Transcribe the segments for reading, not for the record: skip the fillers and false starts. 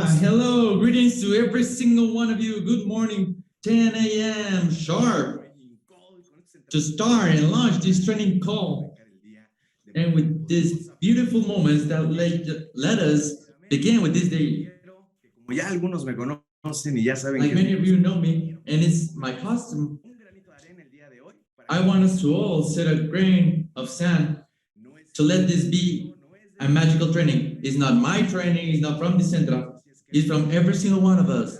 Hello, greetings to every single one of you. Good morning, 10 a.m. sharp to start and launch this training call. And with these beautiful moments that let us begin with this day. Como ya algunos me conocen y ya saben Like many of you know me, and it's my custom. I want us to all set a grain of sand to let this be a magical training. It's not my training, it's not from Decentra, it's from every single one of us.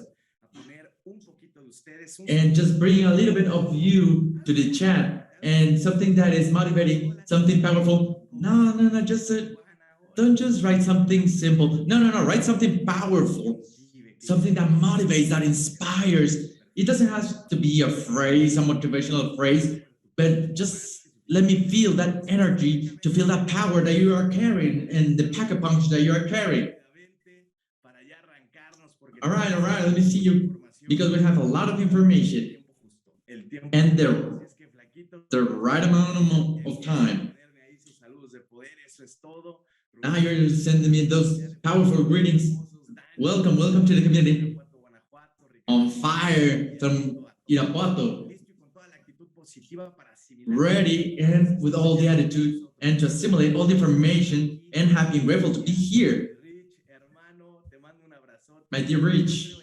And just bring a little bit of you to the chat and something that is motivating, something powerful. No, don't just write something simple. No, write something powerful, something that motivates, that inspires. It doesn't have to be a phrase, a motivational phrase, but just let me feel that energy, to feel that power that you are carrying and the pack-a-punch that you are carrying. All right, let me see you, because we have a lot of information and the right amount of time. Now you're sending me those powerful greetings. Welcome to the community. On fire from Irapuato. Ready and with all the attitude and to assimilate all the information and happy and grateful to be here. My dear Rich,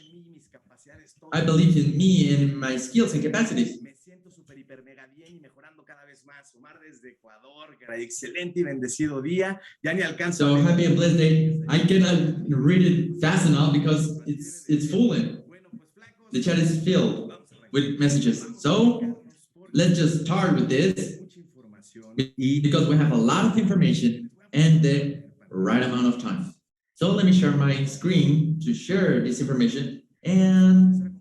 I believe in me and in my skills and capacities. So happy and blessed day. I cannot read it fast enough because it's full in. The chat is filled with messages. So let's just start with this, because we have a lot of information and the right amount of time. So let me share my screen to share this information, and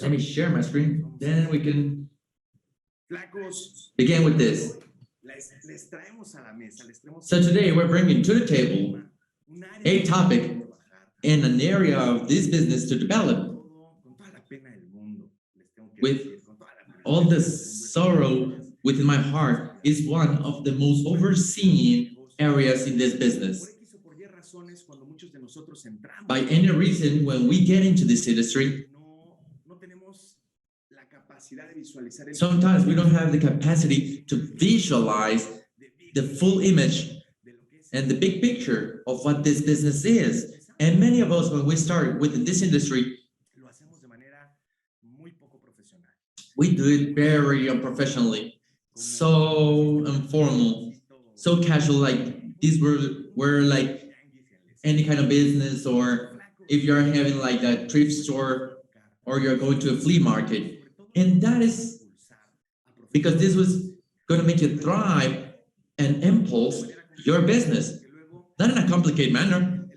let me share my screen, then we can begin with this. So today we're bringing to the table a topic in an area of this business to develop with all the sorrow within my heart. Is one of the most overseen areas in this business. By any reason, when we get into this industry, sometimes we don't have the capacity to visualize the full image and the big picture of what this business is. And many of us, when we start within this industry, we do it very unprofessionally, so informal, so casual, like these were like any kind of business, or if you're having like a thrift store or you're going to a flea market. And that is because this was going to make you thrive and impulse your business, not in a complicated manner,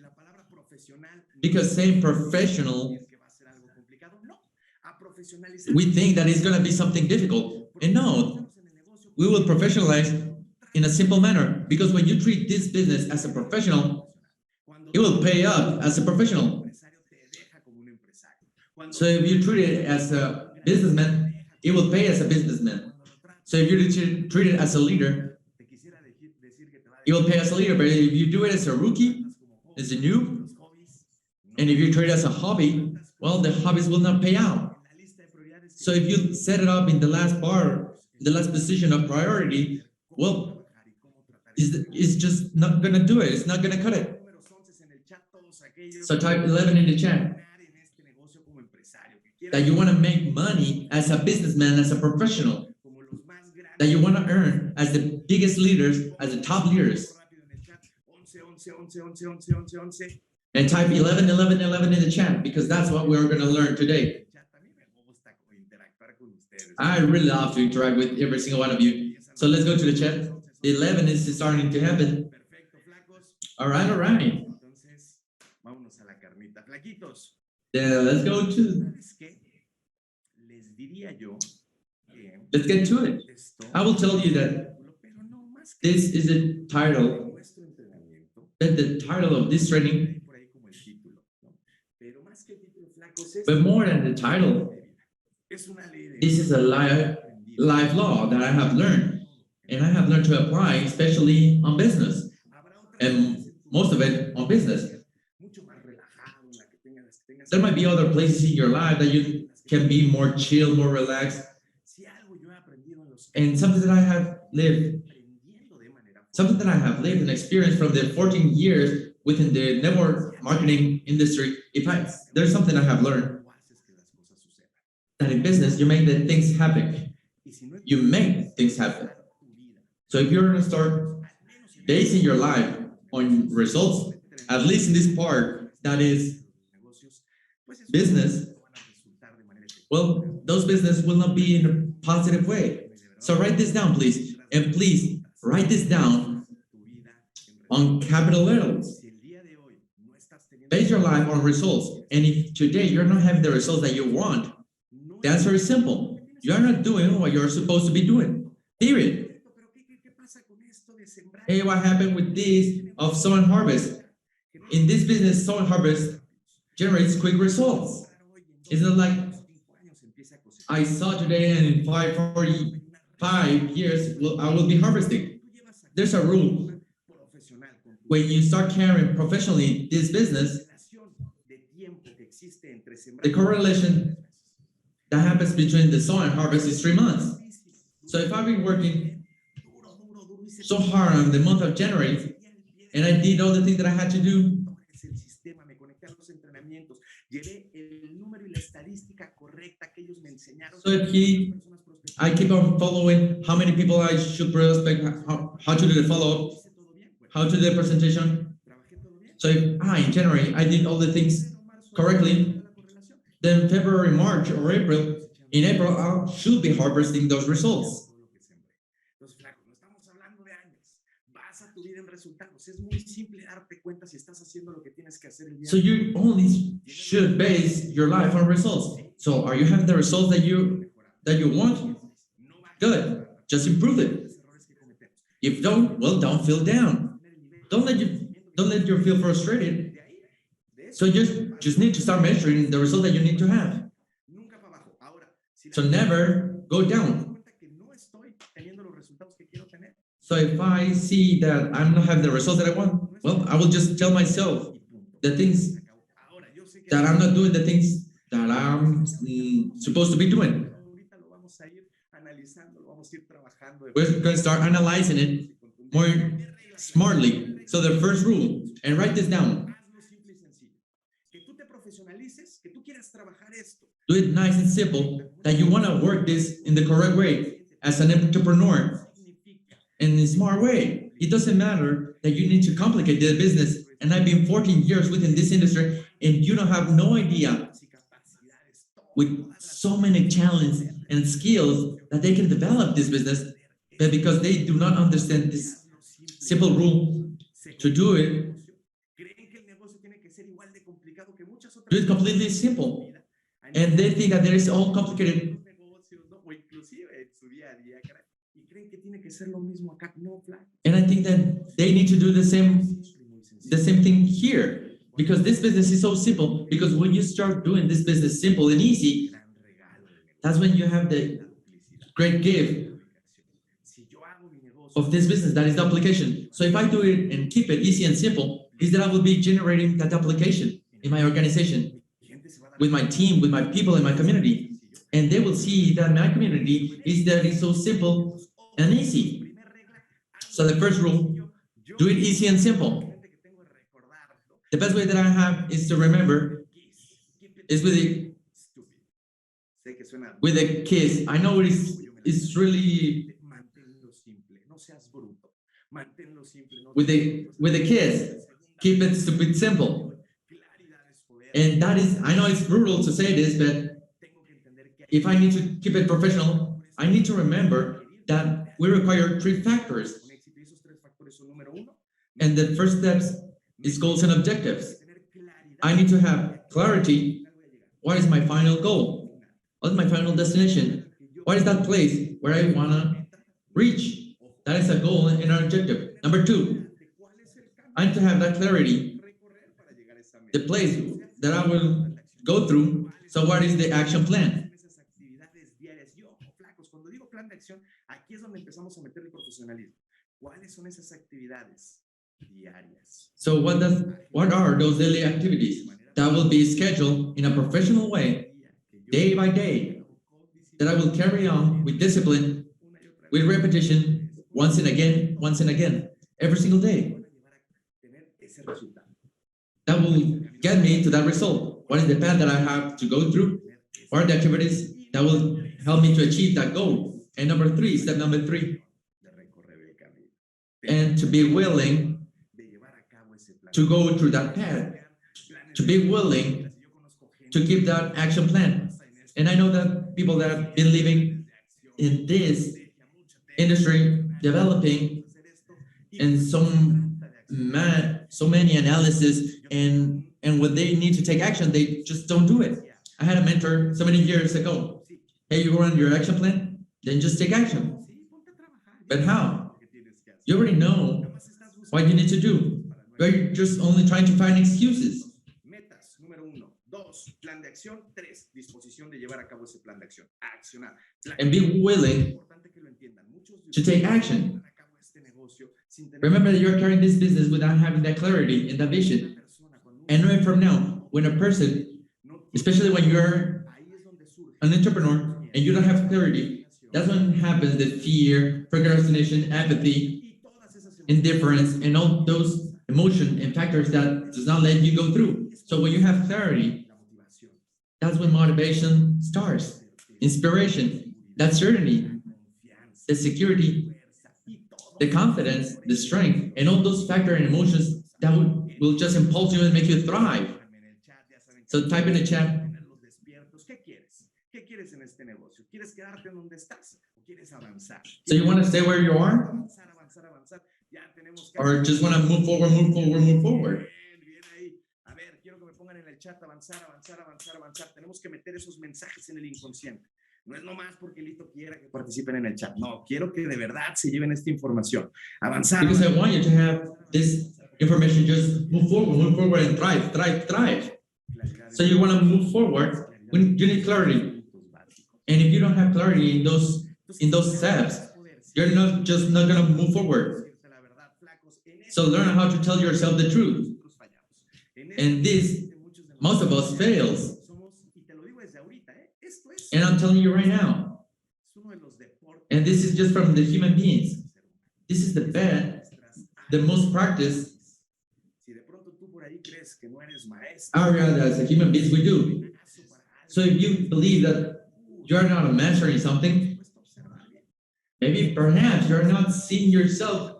because saying professional, we think that it's going to be something difficult. And no, we will professionalize in a simple manner, because when you treat this business as a professional, it will pay up as a professional. So if you treat it as a businessman, it will pay as a businessman. So if you treat it as a leader, it will pay as a leader. But if you do it as a rookie, as a noob, and if you treat it as a hobby, well, the hobbies will not pay out. So if you set it up in the last bar, the last position of priority, well, it's just not going to do it. It's not going to cut it. So type 11 in the chat that you want to make money as a businessman, as a professional, that you want to earn as the biggest leaders, as the top leaders. And type 11 in the chat, because that's what we're going to learn today. I really love to interact with every single one of you. So let's go to the chat. 11 is starting to happen. All right. Yeah, let's go to. Let's get to it. I will tell you that this is the title. That the title of this training. But more than the title, this is a life law that I have learned. and I have learned to apply, especially on business, and most of it on business. There might be other places in your life that you can be more chill, more relaxed. And something that I have lived and experienced from the 14 years within the network marketing industry, there's something I have learned, that in business, you make the things happen. You make things happen. So if you're gonna start basing your life on results, at least in this part that is business, well, those business will not be in a positive way. So write this down, please. And please write this down on capital letters. Base your life on results. And if today you're not having the results that you want, the answer is simple. You're not doing what you're supposed to be doing. Period. Hey, what happened with this of sow and harvest? In this business, sow and harvest generates quick results. It's not like I saw today and in 5 years I will be harvesting. There's a rule. When you start carrying professionally this business, the correlation that happens between the sow and harvest is 3 months. So if I've been working so hard on the month of January, and I did all the things that I had to do, so if I keep on following how many people I should prospect, how to do the follow-up, how to do the presentation. So if in January I did all the things correctly, then February, March, or April, in April, I should be harvesting those results. So you only should base your life on results. So are you having the results that you want? Good. Just improve it. If don't, well, don't feel down. Don't let you feel frustrated. So you just need to start measuring the result that you need to have. So never go down. So if I see that I'm not having the results that I want, well, I will just tell myself the things that I'm not doing, the things that I'm supposed to be doing. We're going to start analyzing it more smartly. So the first rule, and write this down. Do it nice and simple, that you want to work this in the correct way as an entrepreneur. In a smart way. It doesn't matter that you need to complicate the business. And I've been 14 years within this industry, and you don't have no idea with so many challenges and skills that they can develop this business, but because they do not understand this simple rule to do it completely simple. And they think that there is all complicated. And I think that they need to do the same thing here, because this business is so simple. Because when you start doing this business simple and easy, that's when you have the great gift of this business, that is the application. So if I do it and keep it easy and simple, is that I will be generating that application in my organization, with my team, with my people in my community. And they will see that my community is so simple and easy. So the first rule, do it easy and simple. The best way that I have is to remember is with a kiss. I know it's really with a kiss. Keep it stupid simple. And that is, I know it's brutal to say this, but if I need to keep it professional, I need to remember that we require 3 factors. And the first steps is goals and objectives. I need to have clarity. What is my final goal? What is my final destination? What is that place where I want to reach? That is a goal and an objective. Number 2, I need to have that clarity. The place that I will go through. So what is the action plan? Aquí es donde empezamos a meter el profesionalismo. ¿Cuáles son esas actividades diarias? So what are those daily activities that will be scheduled in a professional way, day by day, that I will carry on with discipline, with repetition, once and again, every single day? That will get me to that result. What is the path that I have to go through? What are the activities that will help me to achieve that goal? And number three, step number three, and to be willing to go through that path, to be willing to keep that action plan. And I know that people that have been living in this industry, developing, and so many analysis, and when they need to take action, they just don't do it. I had a mentor so many years ago. Hey, you run your action plan, then just take action. But how? You already know what you need to do. You're just only trying to find excuses. Metas, número 1. 2, plan de acción. 3, disposición de llevar a cabo ese plan de acción. Accionar. And be willing to take action. Remember that you're carrying this business without having that clarity and that vision. And knowing from now, when a person, especially when you're an entrepreneur and you don't have clarity, that's when happens the fear, procrastination, apathy, indifference, and all those emotion and factors that does not let you go through. So when you have clarity, that's when motivation starts, inspiration, that certainty, the security, the confidence, the strength, and all those factors and emotions that will just impulse you and make you thrive. So type in the chat. So you want to stay where you are? Or just want to move forward? Quiero que me pongan en el chat avanzar. Tenemos que meter esos mensajes en el inconsciente. No es nomás porque Lito quiera que participen en el chat. No, quiero que de verdad se lleven esta información. Avanzar. Because I want you to have this information. Just move forward and thrive. So you want to move forward when you need clarity. And if you don't have clarity in those steps, you're not going to move forward. So learn how to tell yourself the truth. And this, most of us fails. And I'm telling you right now. And this is just from the human beings. This is the most practiced area that as a human beings we do. So if you believe that you're not a master in something, maybe perhaps you're not seeing yourself,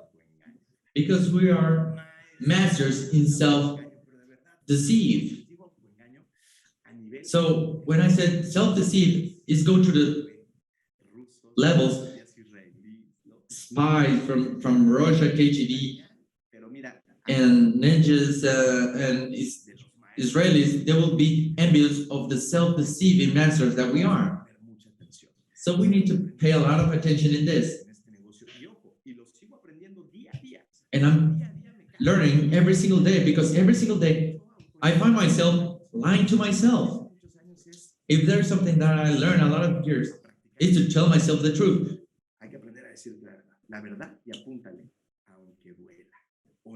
because we are masters in self-deceive. So when I said self-deceive is go to the levels, spies from Russia, KGB, and ninjas and Israelis, they will be envious of the self-deceiving masters that we are. So we need to pay a lot of attention in this. And I'm learning every single day, because every single day I find myself lying to myself. If there's something that I learned a lot of years, is to tell myself the truth.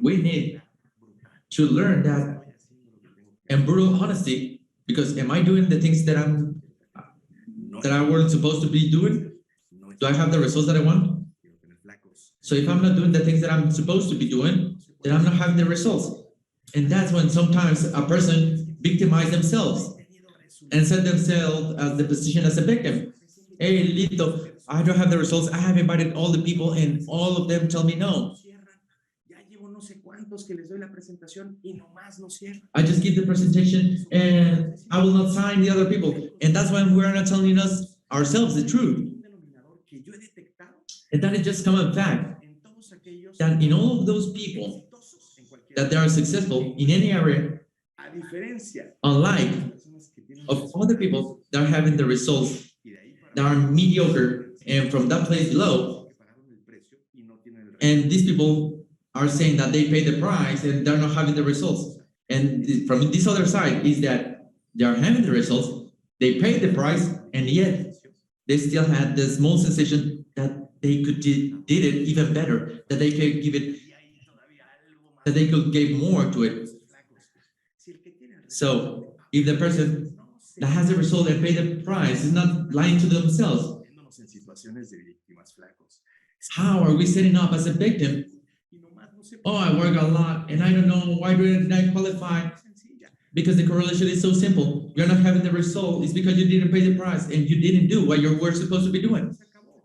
We need to learn that, and brutal honesty, because am I doing the things that I wasn't supposed to be doing? Do I have the results that I want? So if I'm not doing the things that I'm supposed to be doing, then I'm not having the results. And that's when sometimes a person victimizes themselves and set themselves as the position as a victim. Hey, Lito, I don't have the results. I have invited all the people and all of them tell me no. I just give the presentation and I will not sign the other people. And that's when we're not telling ourselves the truth. And that is just common fact that in all of those people that they are successful in any area, unlike of other people that are having the results that are mediocre and from that place below, and these people are saying that they pay the price and they're not having the results. And from this other side is that they are having the results, they pay the price, and yet they still had the small sensation that they could did it even better, that they could give it, that they could give more to it. So if the person that has the result and pay the price is not lying to themselves, how are we setting up as a victim? Oh, I work a lot and I don't know why didn't I qualify? Because the correlation is so simple. You're not having the result. It's because you didn't pay the price and you didn't do what you were supposed to be doing.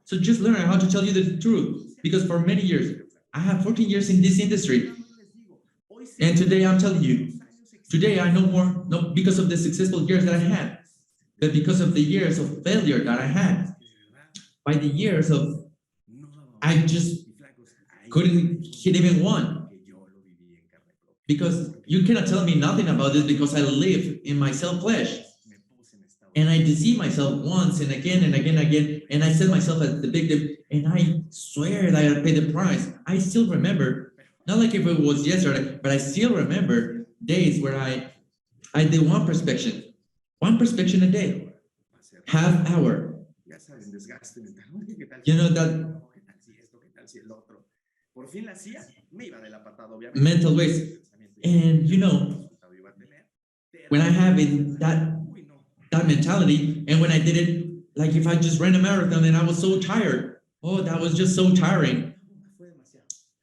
So just learn how to tell you the truth. Because for many years, I have 14 years in this industry. And today I'm telling you, today I know more, not because of the successful years that I had, but because of the years of failure that I had. By the years of, I just couldn't hit even one. Because you cannot tell me nothing about this because I live in my self-flesh. And I deceive myself once and again and again and again. And I set myself as the victim. And I swear that I paid the price. I still remember, not like if it was yesterday, but I still remember days where I did one prospection a day, half hour. You know that mental waste. And you know, when I have in that mentality, and when I did it, like if I just ran a marathon and I was so tired, oh, that was just so tiring.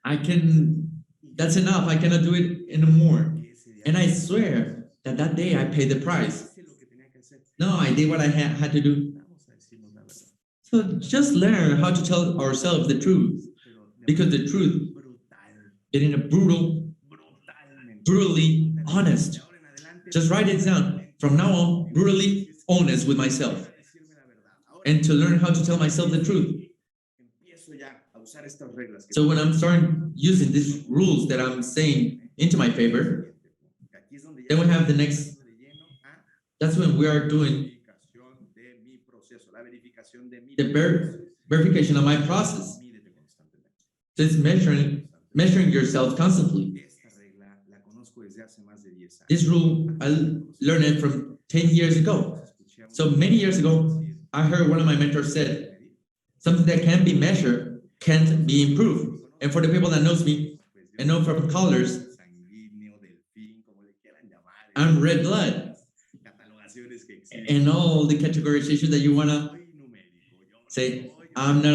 That's enough. I cannot do it anymore. And I swear that that day I paid the price. No, I did what I had to do. So just learn how to tell ourselves the truth, because the truth, getting a brutally honest. Just write it down. From now on, brutally honest with myself. And to learn how to tell myself the truth. So when I'm starting using these rules that I'm saying into my favor, then we have the next, that's when we are doing the verification of my process. So it's measuring yourself constantly. This rule, I learned it from 10 years ago. So many years ago, I heard one of my mentors said, something that can't be measured can't be improved. And for the people that knows me and know from colors, I'm red blood. And all the categorization that you want to say, I'm not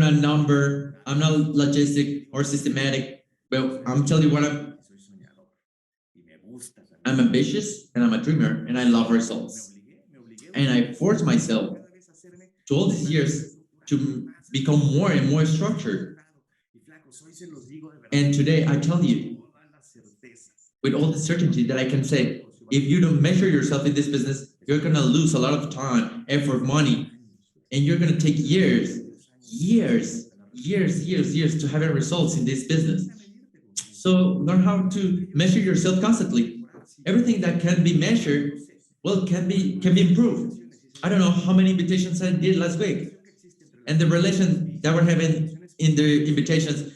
a number, I'm not logistic or systematic, but I'm telling you what I'm ambitious and I'm a dreamer and I love results. And I force myself to all these years to become more and more structured. And today I tell you, with all the certainty that I can say, if you don't measure yourself in this business, you're going to lose a lot of time, effort, money, and you're going to take years to have results in this business. So learn how to measure yourself constantly. Everything that can be measured, well, can be improved. I don't know how many invitations I did last week, and the relation that we're having in the invitations,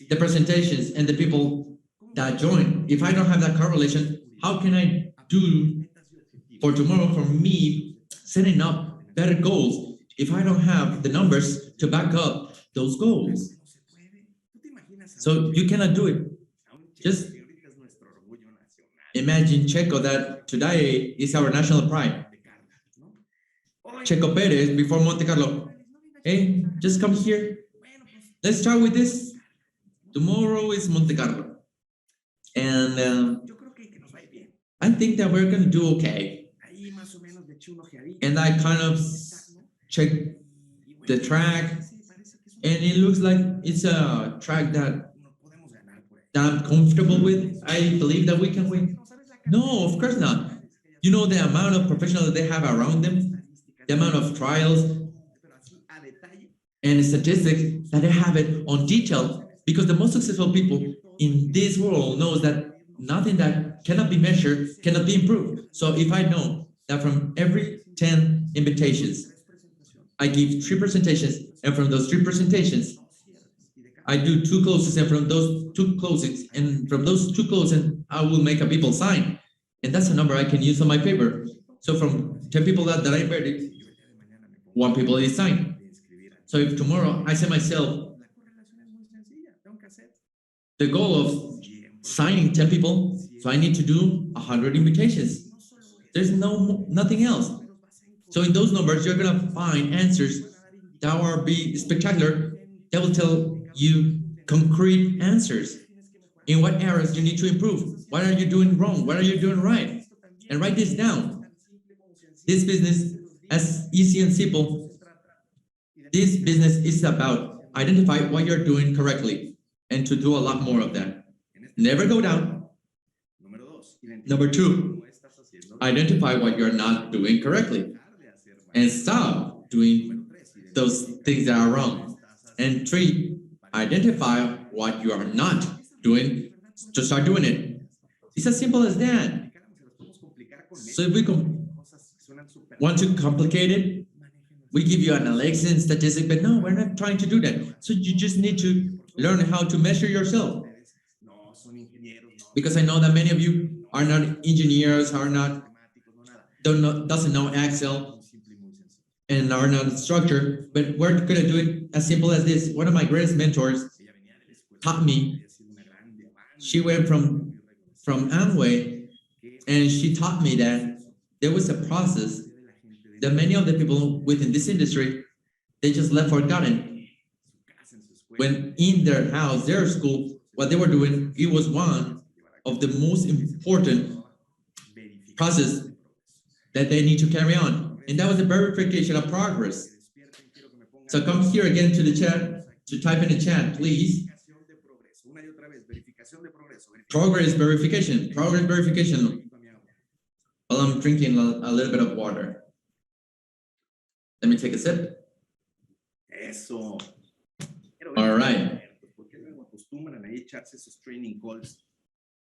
the presentations, and the people that join. If I don't have that correlation, how can I do for tomorrow for me setting up better goals if I don't have the numbers to back up those goals? So you cannot do it. Just imagine Checo, that today is our national pride. Checo Perez before Monte Carlo. Hey, just come here. Let's start with this. Tomorrow is Monte Carlo. And I think that we're going to do okay. And I kind of check the track, and it looks like it's a track that I'm comfortable with. I believe that we can win. No, of course not. You know the amount of professionals that they have around them, the amount of trials and statistics that they have it on detail, because the most successful people in this world knows that nothing that cannot be measured cannot be improved. So if I know that from every 10 invitations, I give 3 presentations, and from those 3 presentations, I do 2 closes, and from those 2 closings, and from those 2 closings, I will make a people sign. And that's a number I can use on my paper. So from 10 people that I invited, one people at a time. So if tomorrow I say myself, the goal of signing 10 people, so I need to do 100 invitations. There's nothing else. So in those numbers, you're gonna find answers that will be spectacular, that will tell you concrete answers. In what areas you need to improve? What are you doing wrong? What are you doing right? And write this down. This business, as easy and simple, this business is about identify what you're doing correctly and to do a lot more of that. Never go down. Number two, identify what you're not doing correctly and stop doing those things that are wrong. And three, identify what you are not doing to start doing it. It's as simple as that. So if we want to complicate it, we give you analytics and statistics, but no, we're not trying to do that. So you just need to learn how to measure yourself. Because I know that many of you are not engineers, doesn't know Excel, and are not structured, but we're gonna do it as simple as this. One of my greatest mentors taught me. She went from Amway, and she taught me that there was a process that many of the people within this industry, they just left forgotten. When in their house, their school, what they were doing, it was one of the most important process that they need to carry on. And that was the verification of progress. So come here again to the chat, to type in the chat, please. Progress verification, progress verification. Well, I'm drinking a little bit of water. Let me take a sip. All right.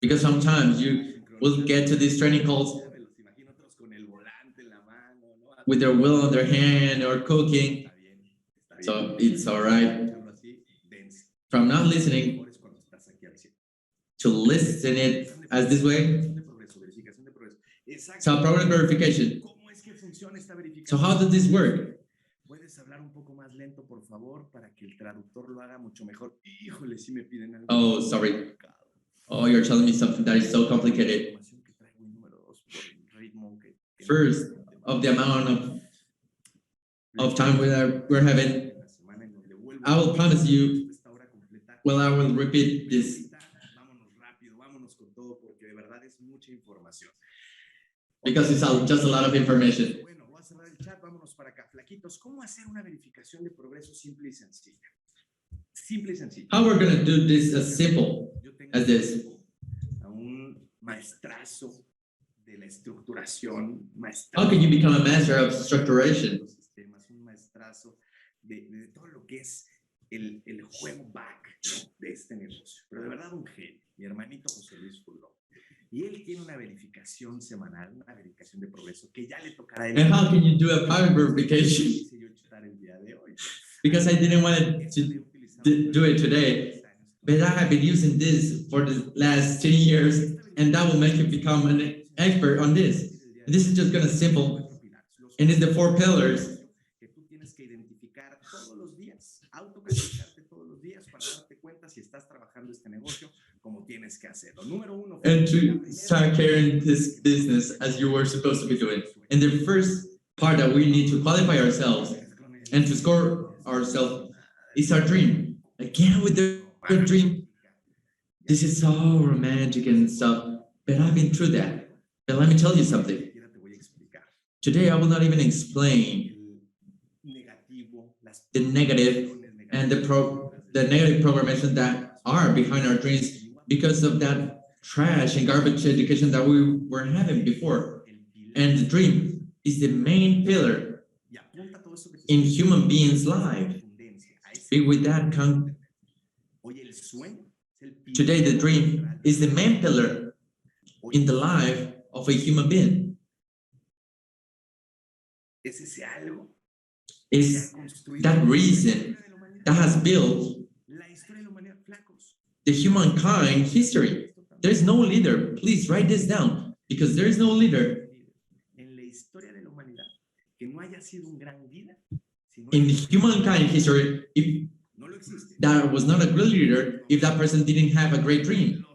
Because sometimes you will get to these training calls with their wheel on their hand or cooking. So it's all right. From not listening to listen it as this way. So progress verification. So how does this work? Oh, sorry. Oh, you're telling me something that is so complicated. First, of the amount of time we're having, I will promise you, well, I will repeat this. Because it's just a lot of information. How we're going to do this as simple as this. How can you become a master of structuration? And how can you do a power verification? Because I didn't want to do it today, but I have been using this for the last 10 years, and that will make you become an expert on this. This is just going to simple, and it's the 4 pillars. And to start carrying this business as you were supposed to be doing. And the first part that we need to qualify ourselves and to score ourselves is our dream. Again, with the dream, this is so romantic and stuff, but I've been through that. But let me tell you something. Today, I will not even explain the negative and the negative programmation that are behind our dreams because of that trash and garbage education that we were having before. And the dream is the main pillar in human beings' life. With that, today the dream is the main pillar in the life of a human being. Is that reason that has built the humankind history. There is no leader. Please write this down, because there is no leader que no haya sido un gran líder. In humankind history, if that was not a great leader, if that person didn't have a great dream,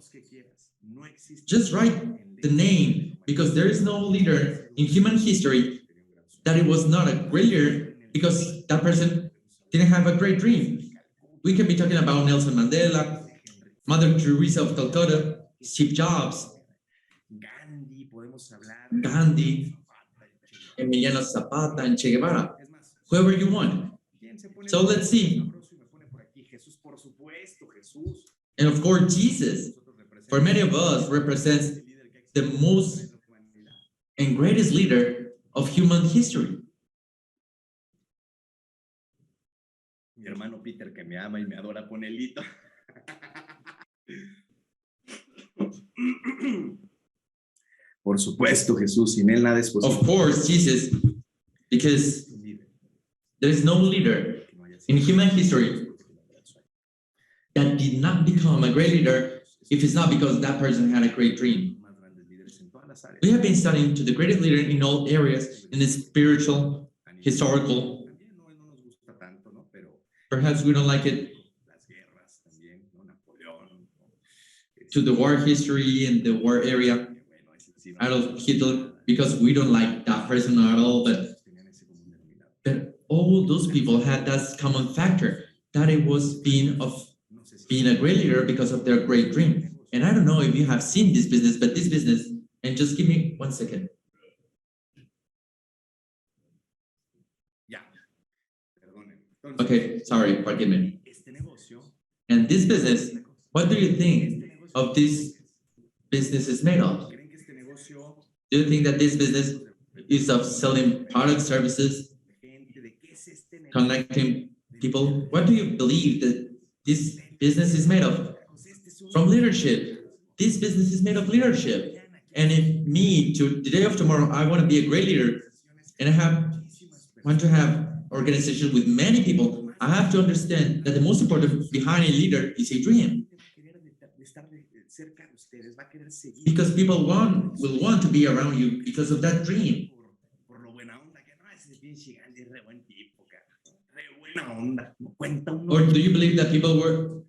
just write the name, because there is no leader in human history that it was not a great leader because that person didn't have a great dream. We can be talking about Nelson Mandela, Mother Teresa of Calcutta, Steve Jobs, Gandhi, Emiliano Zapata, and Che Guevara, whoever you want. So let's see. And of course, Jesus, for many of us, represents the most and greatest leader of human history. Mi hermano Peter, que me ama y me adora, pone Lito. Por supuesto, Jesús, sin él nada es posible. Of course, Jesus, because there is no leader in human history that did not become a great leader if it's not because that person had a great dream. We have been studying to the greatest leader in all areas, in the spiritual, historical. Perhaps we don't like it to the war history and the war area, Adolf Hitler, because we don't like that person at all, but all those people had that common factor, that it was being a great leader because of their great dream. And I don't know if you have seen this business, but this business, and just give me 1 second. Okay, sorry, forgive me. And this business, what do you think of this business is made of? Do you think that this business is of selling product services, connecting people? What do you believe that this business is made of? From leadership. This business is made of leadership. And if me, to the day of tomorrow, I want to be a great leader, and I want to have organization with many people, I have to understand that the most important behind a leader is a dream. Because people will want to be around you because of that dream. Or do you believe that people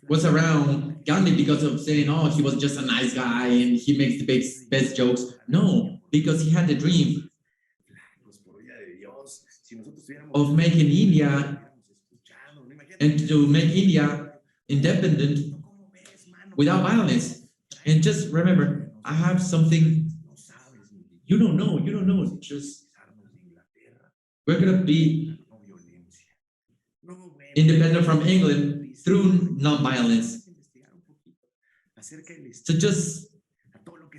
was around Gandhi because of saying, oh, he was just a nice guy and he makes the best jokes? No, because he had the dream of making India and to make India independent without violence. And just remember, I have something you don't know, just we're going to be independent from England through non-violence. So just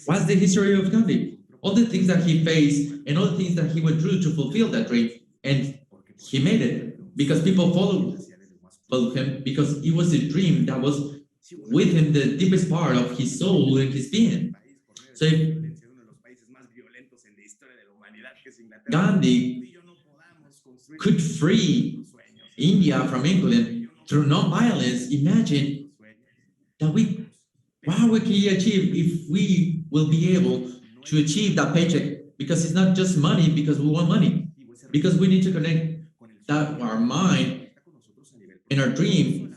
what's the history of Gandhi? All the things that he faced and all the things that he went through to fulfill that dream. And he made it because people followed him, because it was a dream that was with him, the deepest part of his soul and his being. So if Gandhi could free India from England through non-violence, imagine that what can we achieve if we will be able to achieve that paycheck? Because it's not just money because we want money, because we need to connect that our mind and our dream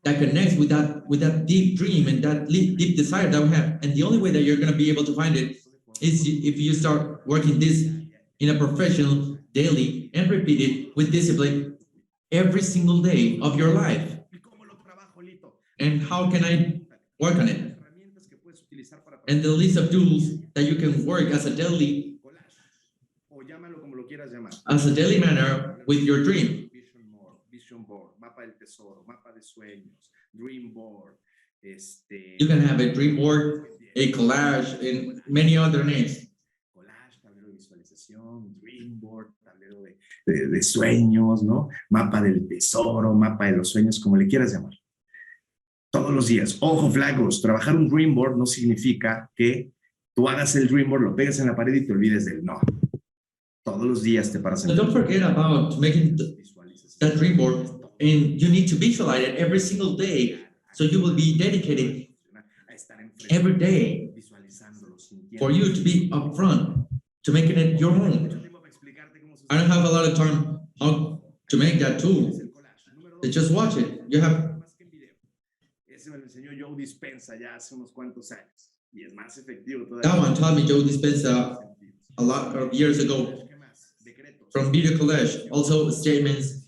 that connects with that deep dream and that deep desire that we have. And the only way that you're going to be able to find it is if you start working this in a professional, daily, and repeat it with discipline every single day of your life. And how can I work on it? And the list of tools that you can work as a daily manner with your dream. Vision board, mapa del tesoro, mapa de sueños, dream board. You can have a dream board, a collage, and many other names. Collage, tablero de visualización, dream board, tablero de sueños, ¿no? Mapa del tesoro, mapa de los sueños, como le quieras llamar. Todos los días. Ojo, flacos, trabajar un dream board no significa que tú hagas el dream board, lo pegues en la pared y te olvides del no. Todos los días te paras en So don't forget about making that dream board, and you need to visualize it every single day, so you will be dedicated every day for you to be upfront, to making it your own. I don't have a lot of time how to make that tool. Just watch it. You have. Ese me lo enseñó Joe Dispenza ya hace unos cuantos años y es más efectivo todavía. That one taught me Joe Dispenza a lot of years ago from Video College. Also statements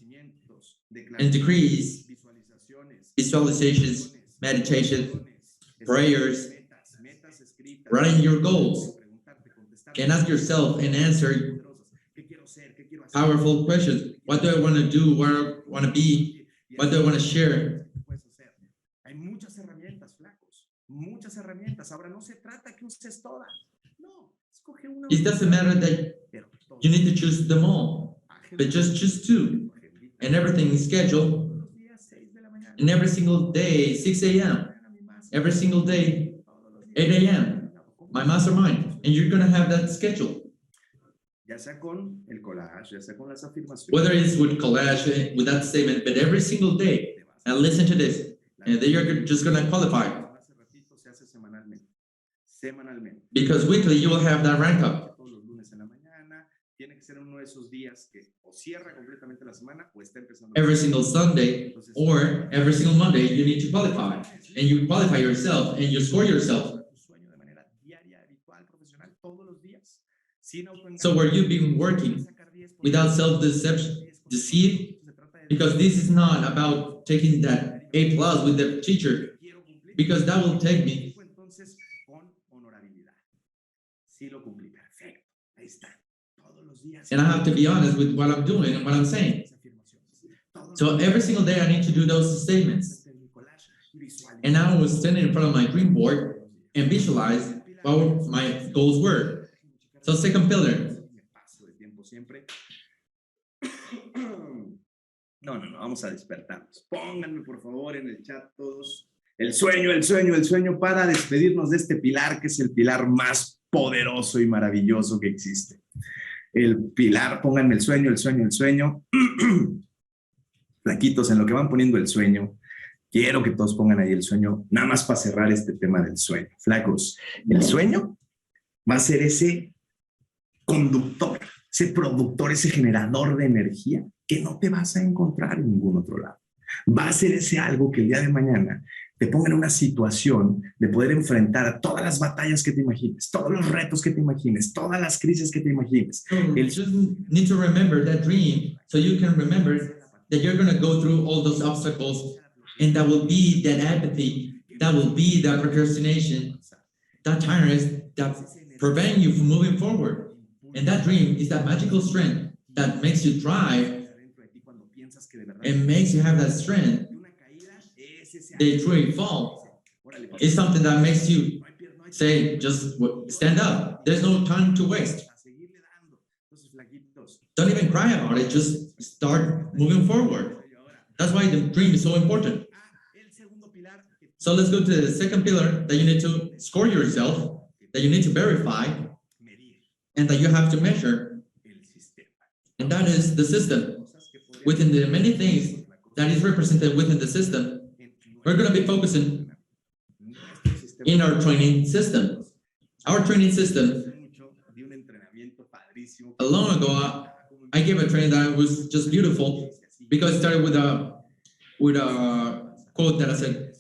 and decrees, visualizations, meditation, prayers, writing your goals, and ask yourself and answer powerful questions. What do I want to do? Where I want to be? What do I want to share? Hay muchas herramientas, flacos, muchas herramientas. Ahora no se trata que uses todas. No, escoge una. It doesn't matter that you need to choose them all, but just choose two, and everything is scheduled. And every single day, 6 a.m. Every single day, 8 a.m. My mastermind, and you're gonna have that schedule. Ya sea con el collage, ya sea con las afirmaciones. Whether it's with collage, with that statement, but every single day, and listen to this, and then you're just gonna qualify. Because weekly you will have that rank up. Every single Sunday or every single Monday, you need to qualify, and you qualify yourself, and you score yourself. So where you've been working without self-deception, deceive, because this is not about taking that A+ with the teacher, because that will take me. And I have to be honest with what I'm doing and what I'm saying. So every single day I need to do those statements. And I was standing in front of my dream board and visualize what my goals were. So second pillar. No, vamos a despertarnos. Pónganme por favor en el chat todos el sueño para despedirnos de este pilar que es el pilar más poderoso y maravilloso que existe. El pilar, pónganme el sueño. Flaquitos, en lo que van poniendo el sueño, quiero que todos pongan ahí el sueño, nada más para cerrar este tema del sueño. Flacos, el sueño va a ser ese conductor, ese productor, ese generador de energía que no te vas a encontrar en ningún otro lado. Va a ser ese algo que el día de mañana te ponga en una situación de poder enfrentar todas las batallas que te imagines, todos los retos que te imagines, todas las crisis que te imagines. You just need to remember that dream so you can remember that you're going to go through all those obstacles, and that will be that apathy, that will be that procrastination, that tiredness that prevent you from moving forward. And that dream is that magical strength that makes you thrive and makes you have that strength. They truly fall. It's something that makes you say, just stand up. There's no time to waste. Don't even cry about it. Just start moving forward. That's why the dream is so important. So let's go to the second pillar that you need to score yourself, that you need to verify, and that you have to measure. And that is the system. Within the many things that is represented within the system, we're going to be focusing in our training system. Our training system, long ago, I gave a training that was just beautiful because it started with a quote that I said,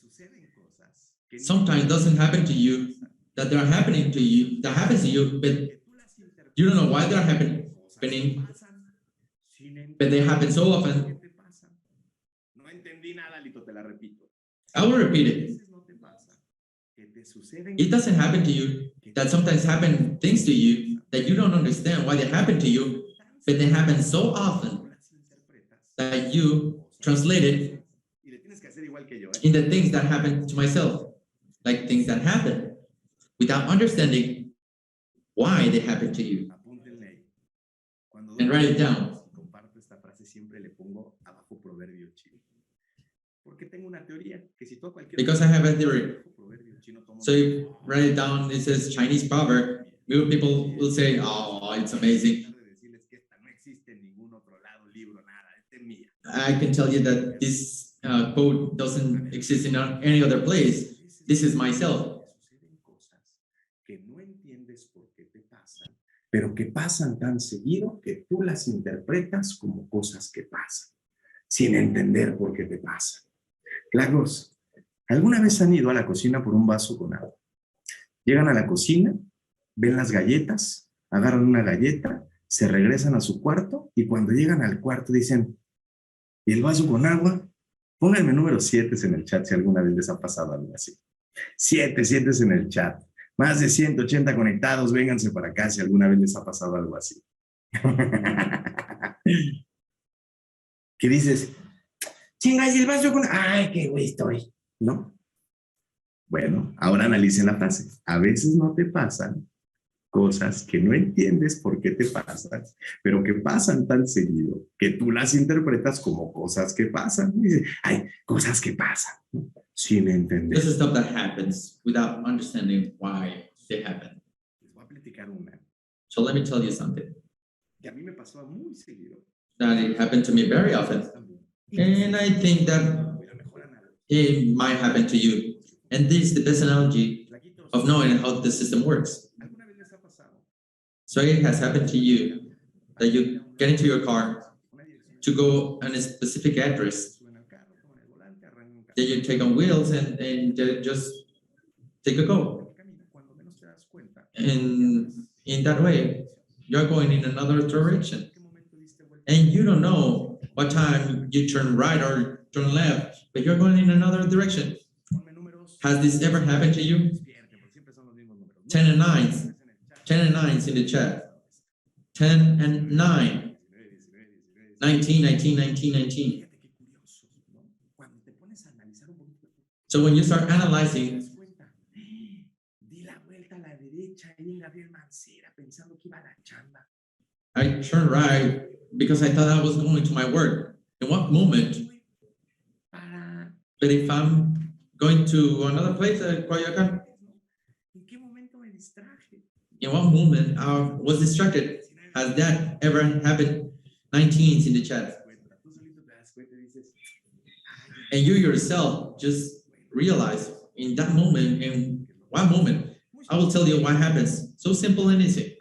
sometimes it doesn't happen to you, that they're happening to you, that happens to you, but you don't know why they're happening, but they happen so often. I will repeat it. It doesn't happen to you, that sometimes happen things to you that you don't understand why they happen to you, but they happen so often that you translate it in the things that happen to myself, like things that happen without understanding why they happen to you. And write it down. Because I have a theory. So you write it down, it says Chinese proverb. People will say, oh, it's amazing. I can tell you that this quote doesn't exist in any other place. This is myself. pero que pasan tan seguido que tú las interpretas como cosas que pasan, sin entender por qué te pasan. Claros, ¿alguna vez han ido a la cocina por un vaso con agua? Llegan a la cocina, ven las galletas, agarran una galleta, se regresan a su cuarto y cuando llegan al cuarto dicen, ¿y el vaso con agua? Pónganme número 7 en el chat si alguna vez les ha pasado algo así. 7 en el chat. Más de 180 conectados, vénganse para acá si alguna vez les ha pasado algo así. ¿Qué dices? Chingas, y el vaso con... Ay, qué güey estoy, ¿no? Bueno, ahora analicen la frase. A veces no te pasan cosas que no entiendes por qué te pasan, pero que pasan tan seguido que tú las interpretas como cosas que pasan. Y dices, ay, cosas que pasan, ¿no? Sin entender. This is stuff that happens without understanding why they happen. Les voy a platicar una. So let me tell you something. Que a mí me pasó muy seguido. That it happened to me very often. And I think that it might happen to you. And this is the best analogy of knowing how the system works. So it has happened to you that you get into your car to go on a specific address, that you take on wheels and just take a go. And in that way, you're going in another direction. And you don't know what time you turn right or turn left, but you're going in another direction. Has this ever happened to you? 10 and 9. 10 and 9 in the chat. 10 and 9. 19, 19, 19, 19. So when you start analyzing, I turned right because I thought I was going to my work. In what moment? But if I'm going to another place, Coyoacán, in what moment I was distracted? Has that ever happened? 19 in the chat. And you yourself just realize in that moment, in one moment, I will tell you what happens. So simple and easy.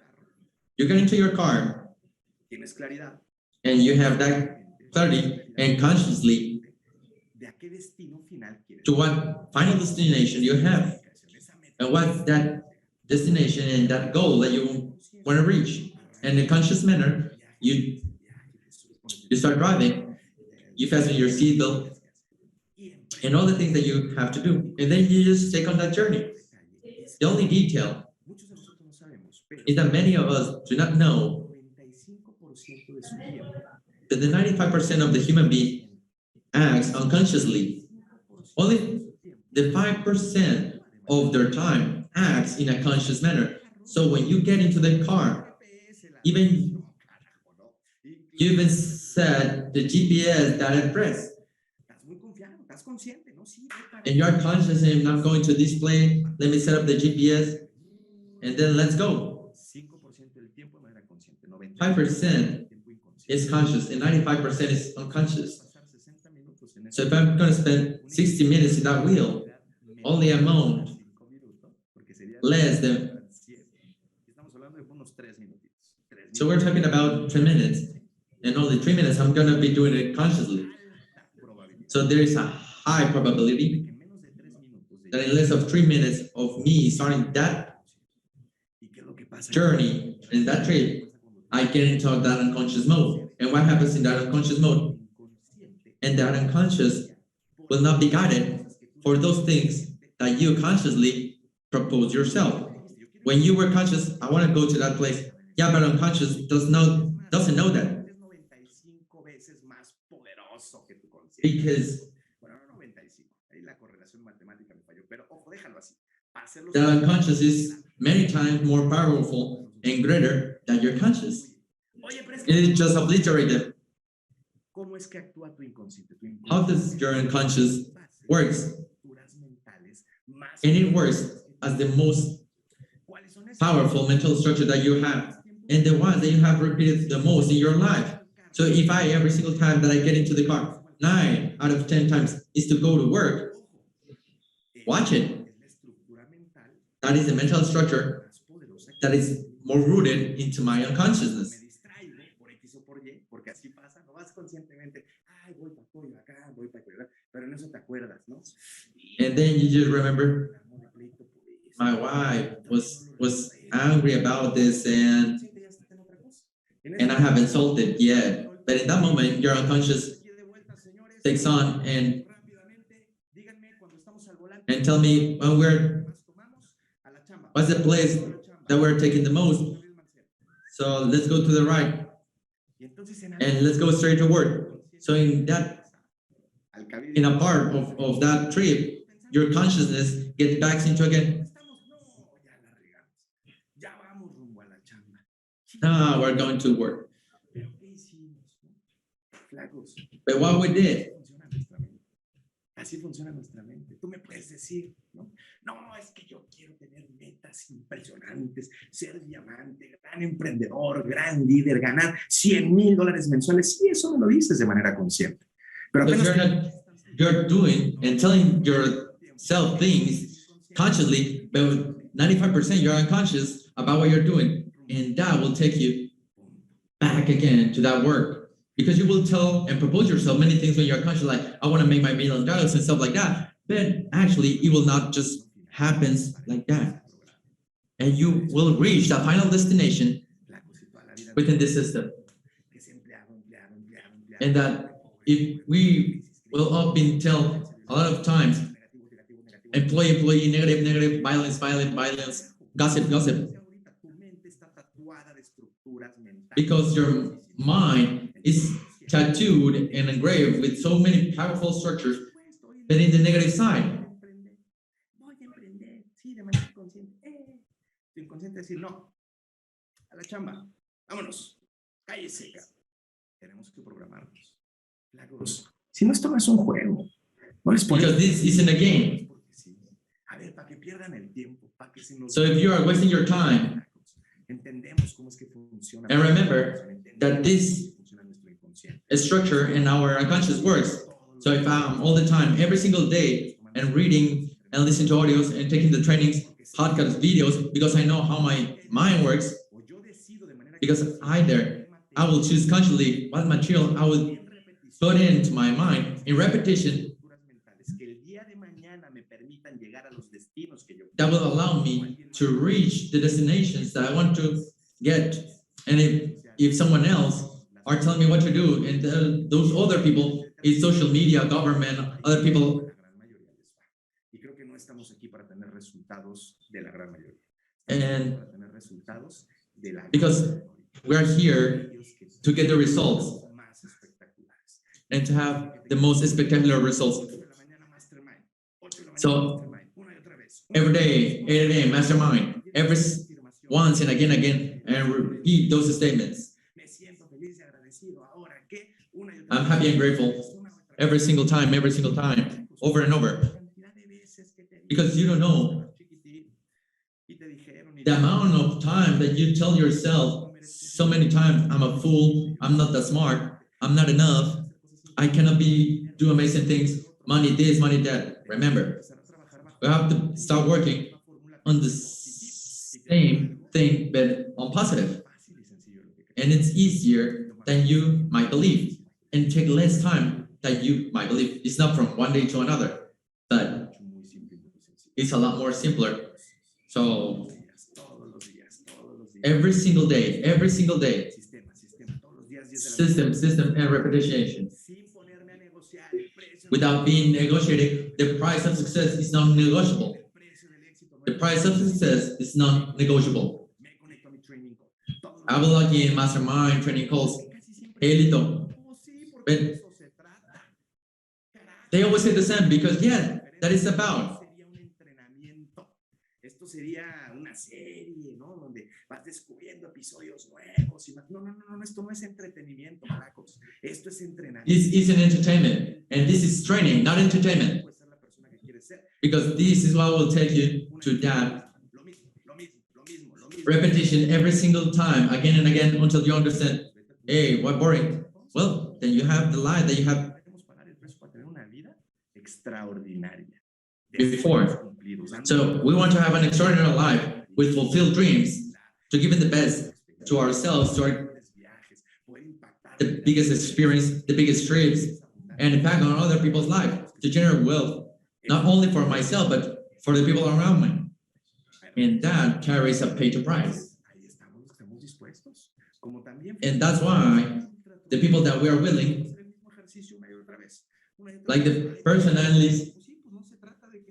You get into your car and you have that clarity and consciously to what final destination you have and what's that destination and that goal that you want to reach. And in a conscious manner, you start driving, you fasten your seatbelt, and all the things that you have to do. And then you just take on that journey. The only detail is that many of us do not know that the 95% of the human being acts unconsciously. Only the 5% of their time acts in a conscious manner. So when you get into the car, you even set the GPS that address. And you're conscious and I'm going to this place, let me set up the GPS, and then let's go. 5% is conscious and 95% is unconscious. So if I'm going to spend 60 minutes in that wheel, only amount less than. So we're talking about 3 minutes, and only 3 minutes I'm going to be doing it consciously. So there is a high probability that in less of 3 minutes of me starting that journey and that trip, I get into that unconscious mode. And what happens in that unconscious mode? And that unconscious will not be guided for those things that you consciously propose yourself. When you were conscious, I want to go to that place. Yeah, but unconscious doesn't know that. Because the unconscious is many times more powerful and greater than your conscious. It just obliterated. How does your unconscious works? And it works as the most powerful mental structure that you have, and the one that you have repeated the most in your life. So if I, every single time that I get into the car, 9 out of 10 times is to go to work, watch it. That is the mental structure that is more rooted into my unconsciousness. Me distraigo por X o por Y, porque así pasa, no vas conscientemente, ay, voy para apoyo acá, voy para apoyo acá, pero en eso te acuerdas, ¿no? And then you just remember, my wife was angry about this, and I have insulted yet. But in that moment, your unconscious takes on and tell me when what's the place that we're taking the most. So let's go to the right and let's go straight to work. So in a part of that trip, your consciousness gets back into again. Now we're going to work. But what we did. Así funciona nuestra mente. Tú me puedes decir, ¿no? No, es que yo quiero tener metas impresionantes, ser diamante, gran emprendedor, gran líder, ganar $100,000 mensuales. Sí, eso me lo dices de manera consciente. Pero you're doing and telling yourself things consciously, but 95% you're unconscious about what you're doing. And that will take you back again to that work. Because you will tell and propose yourself many things when you're conscious, like, I want to make my $1 million and stuff like that. But actually, it will not just happen like that. And you will reach that final destination within this system. And that if we will often tell a lot of times, employee, negative, violence, gossip. Because your mind is tattooed and engraved with so many powerful structures, but in the negative side. Tu inconsciente decir, no, a la chamba, vámonos, cállese. Tenemos que programarnos. Si no, esto no es un juego. No les Because this isn't a game. A ver, para que pierdan el tiempo, para que se nos... So if you are wasting your time, entendemos cómo es que funciona. And remember that this structure in our unconscious works. So if I'm all the time, every single day, and reading and listening to audios and taking the trainings, podcasts, videos, because I know how my mind works, because either I will choose consciously what material I will put into my mind in repetition that will allow me to reach the destinations that I want to get. And if someone else are telling me what to do, and those other people is social media, government, other people. And because we're here to get the results and to have the most spectacular results. So every day, 8 a.m., mastermind, every once and again, and repeat those statements. I'm happy and grateful every single time, over and over. Because you don't know the amount of time that you tell yourself so many times, I'm a fool, I'm not that smart, I'm not enough, I cannot do amazing things, money this, money that. Remember, we have to start working on the same thing, but on positive. And it's easier than you might believe, and take less time than you might believe. It's not from one day to another, but it's a lot more simpler. So every single day, system and repetition. Without being negotiated, the price of success is not negotiable. The price of success is not negotiable. I will log in mastermind training calls. Hey, Lito. But they always say the same because, yeah, that is about. Esto sería una serie, ¿no? Donde vas descubriendo episodios nuevos y más. No, esto no es entretenimiento, Marcos. Esto es entrenamiento. It's an entertainment, and this is training, not entertainment. Because this is what will take you to that repetition every single time, again and again, until you understand, hey, what boring? Well, then you have the life that you have before. So we want to have an extraordinary life with fulfilled dreams to give the best to ourselves, to the biggest experience, the biggest trips, and impact on other people's lives, to generate wealth, not only for myself, but for the people around me. And that carries a pay to price. And that's why the people that we are willing, like the person that is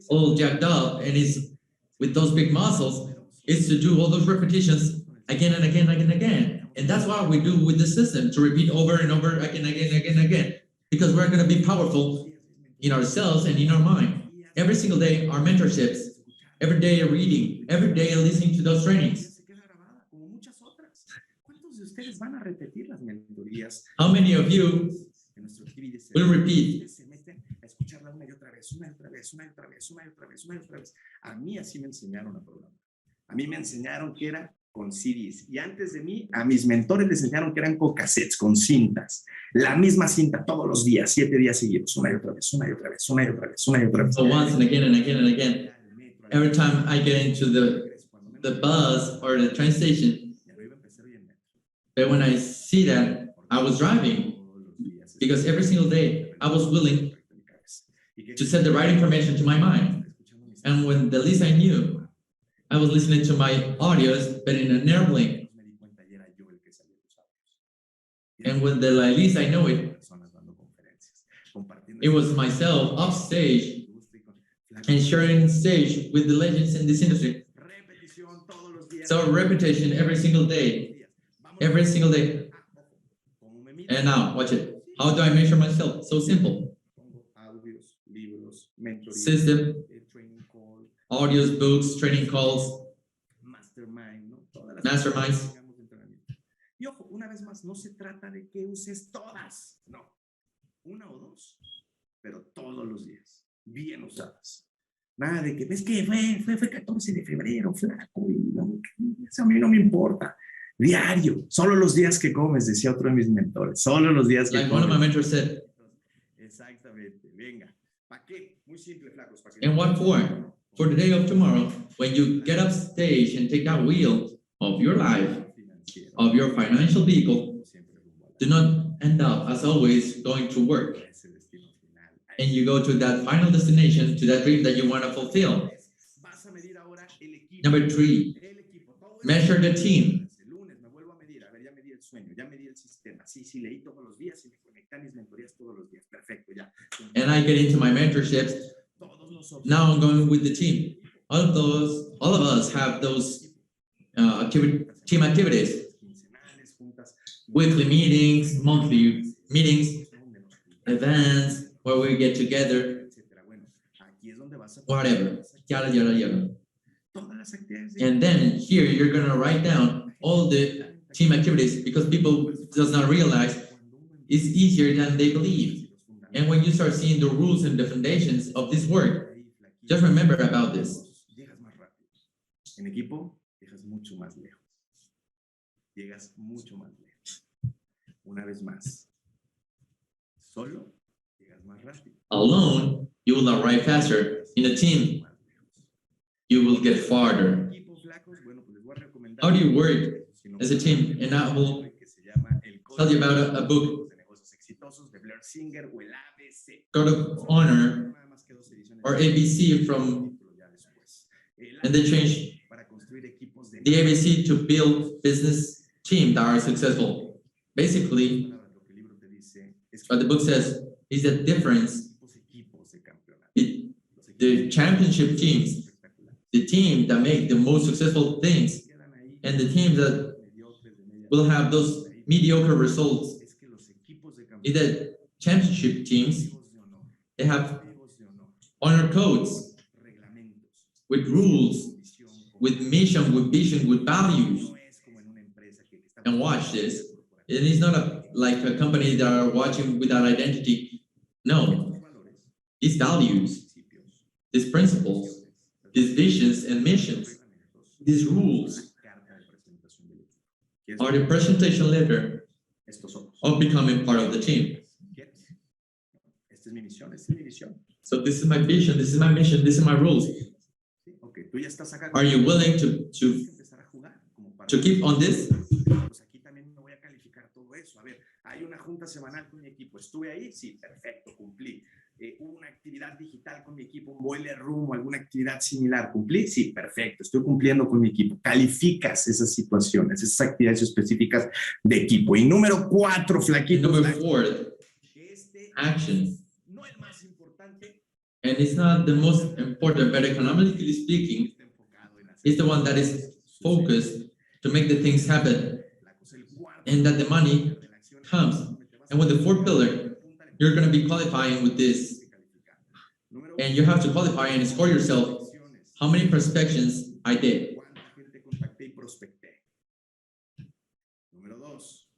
all jacked up and is with those big muscles, is to do all those repetitions again and again and again. And that's what we do with the system, to repeat over and over again, because we're going to be powerful in ourselves and in our mind. Every single day, our mentorships, every day reading, every day listening to those trainings. How many of you will repeat? A mí así me enseñaron a programar. A mí me enseñaron que era con CDs. Y antes de mí, a mis mentores les enseñaron que eran con cassettes, con cintas. La misma cinta todos los días, 7 días seguidos, una y otra vez, una y otra vez, una y otra vez, una y otra vez. So once and again and again and again. Every time I get into the bus or the train station, but when I see that I was driving, because every single day I was willing to set the right information to my mind. And when the least I knew, I was listening to my audios, but in an airplane. And when the least I know it, it was myself off stage and sharing stage with the legends in this industry. So repetition every single day. Every single day. And now, watch it. How do I measure myself? So simple. System, audios, books, training calls, masterminds. Y ojo, una vez más, no se trata de que uses todas, no, una o dos, pero todos los días, bien usadas. Nada de que ves que fue 14 de febrero, flaco, y no, eso a mí no me importa. Diario, solo los días que comes, decía otro de mis mentores, solo los días que like comes. One of my mentors said. Exactamente, venga. ¿Para qué? Muy simple, flacos. ¿Para qué? And what for? For the day of tomorrow, when you get up stage and take that wheel of your life, of your financial vehicle, do not end up, as always, going to work. And you go to that final destination, to that dream that you want to fulfill. Number 3, measure the team. And I get into my mentorships. Now I'm going with the team. All of us have those team activities. Weekly meetings, monthly meetings, events where we get together, whatever, yada, yada, yada. And then here you're gonna write down all the team activities, because people does not realize it's easier than they believe. And when you start seeing the rules and the foundations of this work, just remember about this. En equipo, llegas mucho más lejos. Llegas mucho más lejos. Una vez más. Solo, llegas más rápido. Alone, you will arrive faster. In a team, you will get farther. How do you work as a team? And I will tell you about a book, Code of Honor, or ABC from, and they changed the ABC to build business teams that are successful. Basically, what the book says is the difference. The championship teams, the team that make the most successful things, and the teams that will have those mediocre results, is that championship teams, they have honor codes with rules, with mission, with vision, with values. And watch this. It is not like a company that are watching without identity. No, these values, these principles, these visions and missions, these rules are the presentation letter of becoming part of the team. So this is my vision, this is my mission, this is my rules. Are you willing to to keep on this, pues aquí también me voy a calificar todo eso. A ver, hay una junta semanal con mi equipo. ¿Estuve ahí? Sí, perfecto, cumplí. Hubo una actividad digital con mi equipo, un boiler room, alguna actividad similar. ¿Cumplí? Sí, perfecto, estoy cumpliendo con mi equipo. Calificas esas situaciones, esas actividades específicas de equipo. Y número 4, flaquito. number 4, action. No el más importante. And it's not the most important, but economically speaking, it's the one that is focused to make the things happen and that the money comes. And with the 4th pillar, you're going to be qualifying with this. And you have to qualify and score yourself how many prospections I did.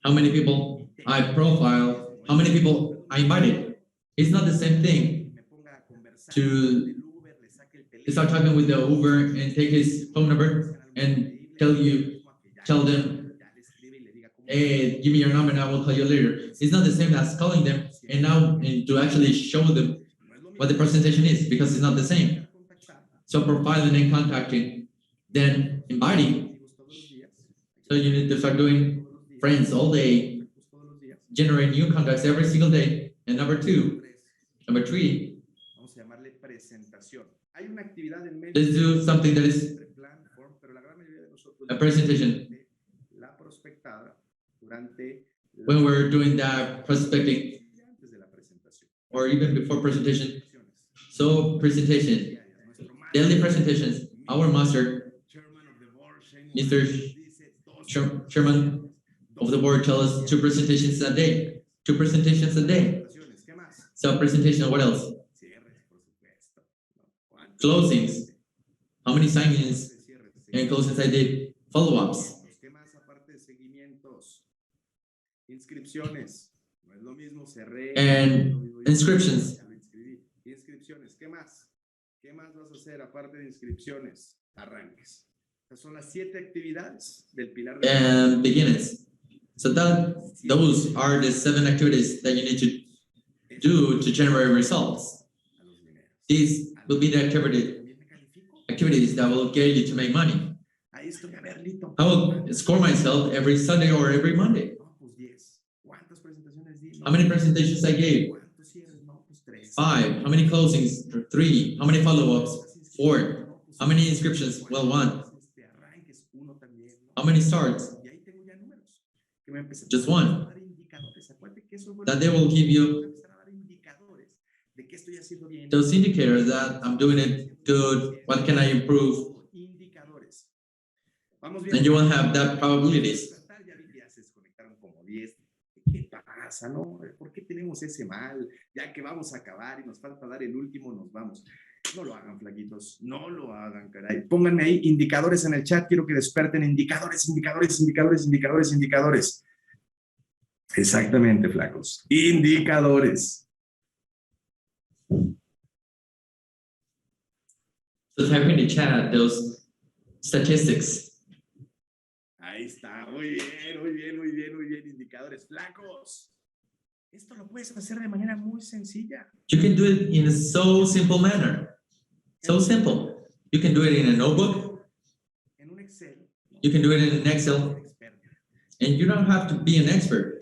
How many people I profiled, how many people I invited. It's not the same thing to start talking with the Uber and take his phone number and tell them, hey, give me your number and I will call you later. It's not the same as calling them and to actually show them what the presentation is, because it's not the same. So profiling and contacting, then inviting. So you need to start doing friends all day, generate new contacts every single day. And number 3, let's do something that is a presentation. When we're doing that prospecting, or even before presentation. So presentation, daily presentations. Our master, Mr. Chairman of the board, tell us 2 presentations a day. 2 presentations a day. So presentation, what else? Closings. How many signings and closings I did? Follow-ups. And inscriptions. ¿Qué más vas a hacer aparte de inscripciones? Arranques. Esas son las 7 actividades del pilar de and beginnings. So those are the 7 activities that you need to do to generate results. These will be the activities that will get you to make money. I will score myself every Sunday or every Monday. How many presentations I gave? 5. How many closings? 3. How many follow-ups? 4. How many inscriptions? Well, 1. How many starts? Just 1. That they will give you those indicators that I'm doing it good, what can I improve? And you will have that probabilities. ¿No? ¿Por qué tenemos ese mal? Ya que vamos a acabar y nos falta dar el último, nos vamos. No lo hagan, flaquitos. No lo hagan, caray. Pónganme ahí indicadores en el chat. Quiero que desperten indicadores. Exactamente, flacos. Indicadores. So type in the chat those statistics. Ahí está. Muy bien. Indicadores flacos. Esto lo puedes hacer de manera muy sencilla. You can do it in a so simple manner. So simple. You can do it in a notebook. En un Excel. You can do it in an Excel. And you don't have to be an expert.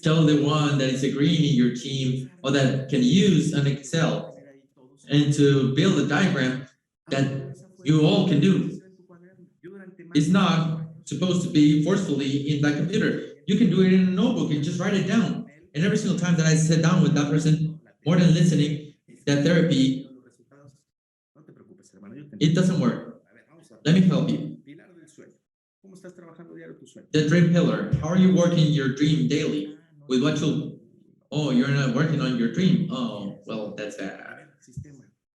Tell the one that is a green in your team or that can use an Excel and to build a diagram that you all can do. It's not supposed to be forcefully in that computer. You can do it in a notebook and just write it down. And every single time that I sit down with that person, more than listening, that therapy, it doesn't work. Let me help you. The dream pillar. How are you working your dream daily? With what tool? Oh, you're not working on your dream. Oh, well, that's bad.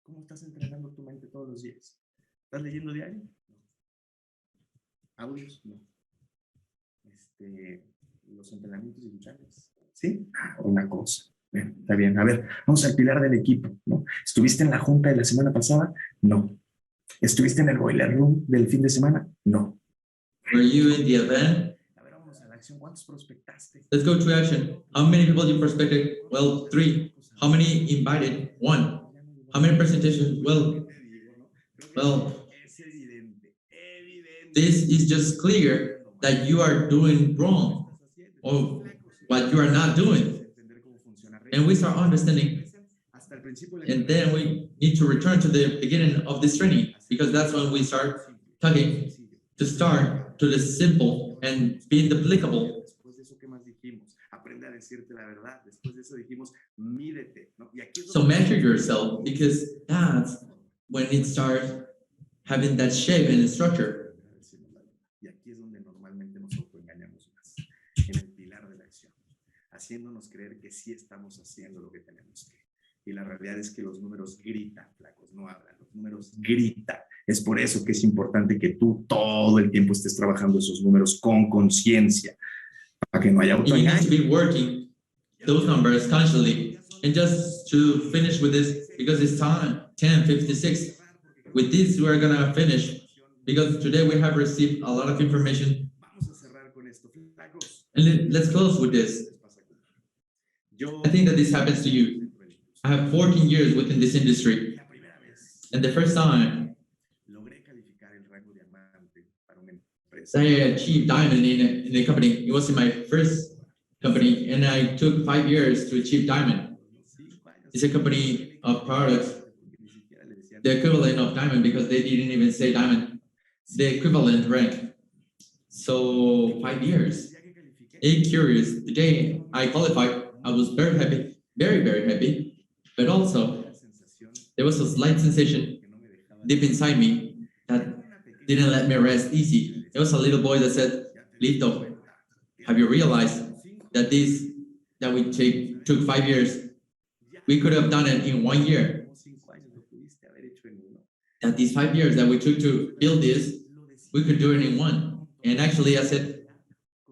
¿Cómo estás entrenando tu mente todos los días? ¿Estás leyendo diario? ¿Audios? No. Los entrenamientos digitales. ¿Sí? Una cosa. Bien, está bien. A ver, vamos al pilar del equipo, ¿no? ¿Estuviste en la junta de la semana pasada? No. ¿Estuviste en el boiler room del fin de semana? No. Were you in the event? A ver, vamos a la acción. ¿Cuántos prospectaste? Let's go to action. How many people you prospected? Well, 3. How many invited? 1. How many presentations? Well, this is just clear that you are doing wrong or what you are not doing. And we start understanding, and then we need to return to the beginning of this training, because that's when we start talking to start to the simple and being applicable. So measure yourself, because that's when it starts having that shape and structure. Haciéndonos creer que sí estamos haciendo lo que tenemos que. Y la realidad es que los números gritan, flacos, no hablan, los números gritan. Es por eso que es importante que tú todo el tiempo estés trabajando esos números con conciencia, para que no haya You need to autoengaño. be working those numbers consciously. And just to finish with this, because it's time, 10:56. With this, we're gonna finish, because today we have received a lot of information. Vamos a cerrar con esto, flacos. And let's close with this. I think that this happens to you. I have 14 years within this industry. And the first time I achieved diamond in a company, it was in my first company, and I took 5 years to achieve diamond. It's a company of products, the equivalent of diamond, because they didn't even say diamond, the equivalent rank. So 5 years. Curious, the day I qualified, I was very happy, very, very happy, but also there was a slight sensation deep inside me that didn't let me rest easy. There was a little boy that said, Lito, have you realized that we took 5 years, we could have done it in 1 year? That these 5 years that we took to build this, we could do it in one. And actually I said,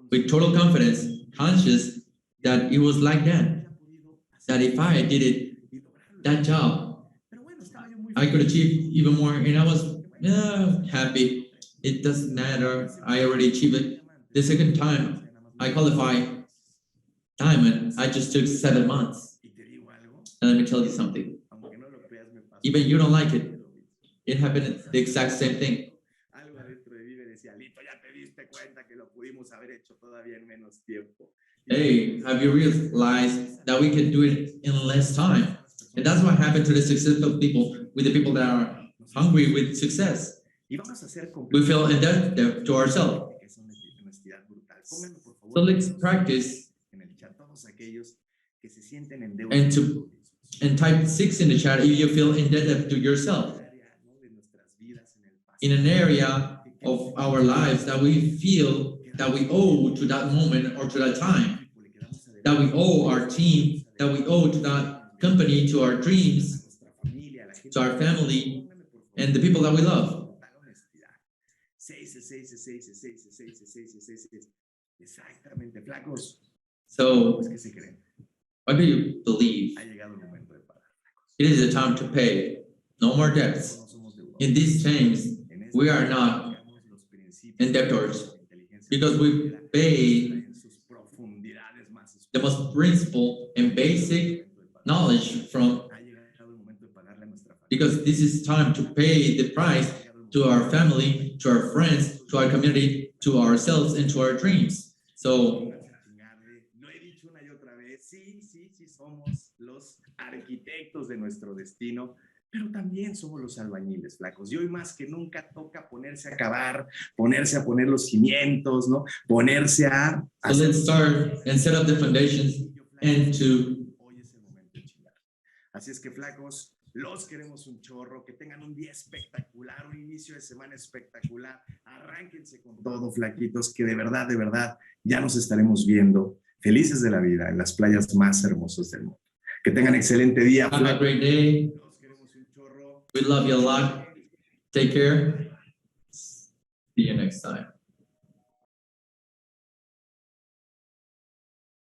with total confidence, conscious, that it was like that. That if I did it, that job, I could achieve even more. And I was happy. It doesn't matter. I already achieved it. The second time I qualified diamond, I just took 7 months. And let me tell you something. Even you don't like it. It happened the exact same thing. Hey, have you realized that we can do it in less time? And that's what happened to the successful people, with the people that are hungry with success. We feel indebted to ourselves. So let's practice and type 6 in the chat if you feel indebted to yourself. In an area of our lives that we feel that we owe to that moment or to that time, that we owe our team, that we owe to that company, to our dreams, to our family, and the people that we love. So, what do you believe? It is the time to pay. No more debts. In these times, we are not indebtors, because we pay the most principal and basic knowledge from, because this is time to pay the price to our family, to our friends, to our community, to ourselves, and to our dreams. So, arquitectos de nuestro destino, pero también somos los albañiles, flacos. Y hoy más que nunca toca ponerse a acabar, ponerse a poner los cimientos, ¿no? Ponerse a... So let's start and set up the foundations and to... Hoy es el momento de chingar. Así es que, flacos, los queremos un chorro, que tengan un día espectacular, un inicio de semana espectacular. Arránquense con todo, flaquitos, que de verdad, ya nos estaremos viendo felices de la vida en las playas más hermosas del mundo. Que tengan excelente día. Have a great day. We love you a lot. Take care. See you next time.